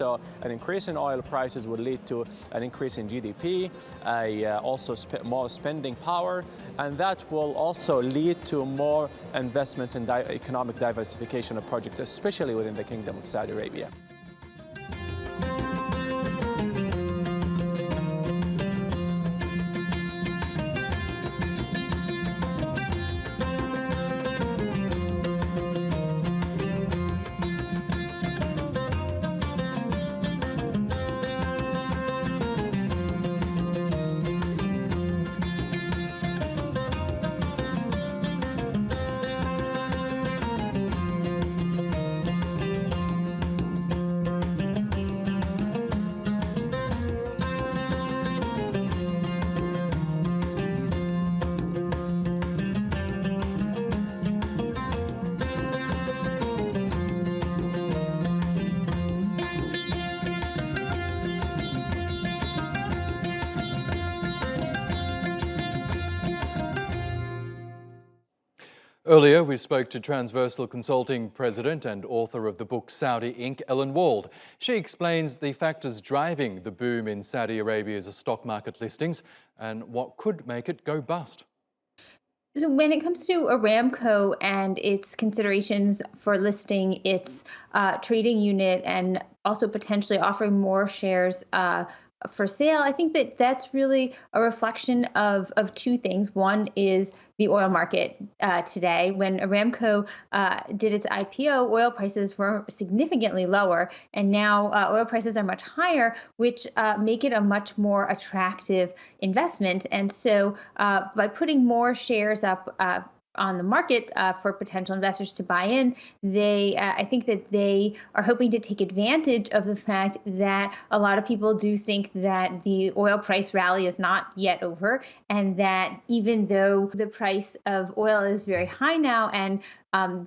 So an increase in oil prices would lead to an increase in GDP, also more spending power, and that will also lead to more investments in economic diversification of projects, especially within the Kingdom of Saudi Arabia. Earlier, we spoke to Tranversal Consulting President and author of the book Saudi Inc., Wald. She explains the factors driving the boom in Saudi Arabia's stock market listings and what could make it go bust. So when it comes to Aramco and its considerations for listing its trading unit and also potentially offering more shares for sale, I think that that's really a reflection of two things. One is the oil market today. When Aramco did its IPO, oil prices were significantly lower, and now oil prices are much higher, which make it a much more attractive investment. And so by putting more shares up on the market for potential investors to buy in, I think that they are hoping to take advantage of the fact that a lot of people do think that the oil price rally is not yet over, and that even though the price of oil is very high now and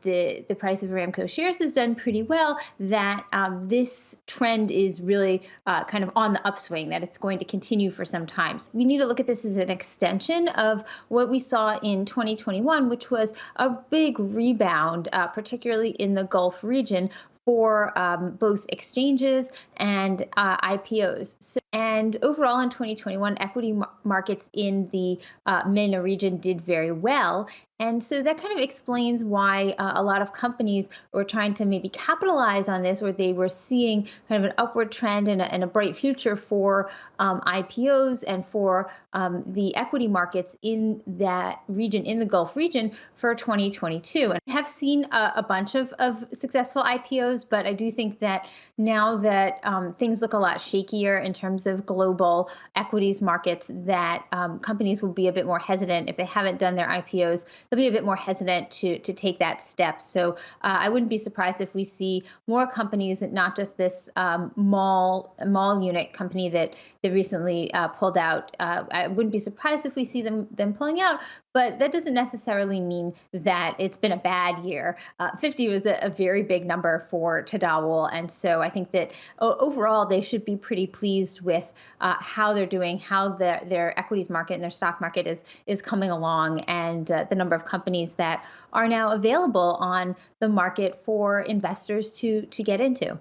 the price of Aramco shares has done pretty well, that this trend is really kind of on the upswing, that it's going to continue for some time. So we need to look at this as an extension of what we saw in 2021, which was a big rebound, particularly in the Gulf region, for both exchanges and IPOs. And overall in 2021, equity markets in the MENA region did very well. And so that kind of explains why a lot of companies were trying to maybe capitalize on this, or they were seeing kind of an upward trend and a bright future for IPOs and for the equity markets in that region, in the Gulf region, for 2022. And I have seen a bunch of successful IPOs, but I do think that now that things look a lot shakier in terms of global equities markets, that companies will be a bit more hesitant. If they haven't done their IPOs, they'll be a bit more hesitant to take that step. So I wouldn't be surprised if we see more companies, not just this mall unit company that they recently pulled out. I wouldn't be surprised if we see them pulling out, but that doesn't necessarily mean that it's been a bad year. 50 was a very big number for Tadawul, and so I think that overall they should be pretty pleased with how they're doing, how their equities market and their stock market is coming along, and the number of companies that are now available on the market for investors to get into.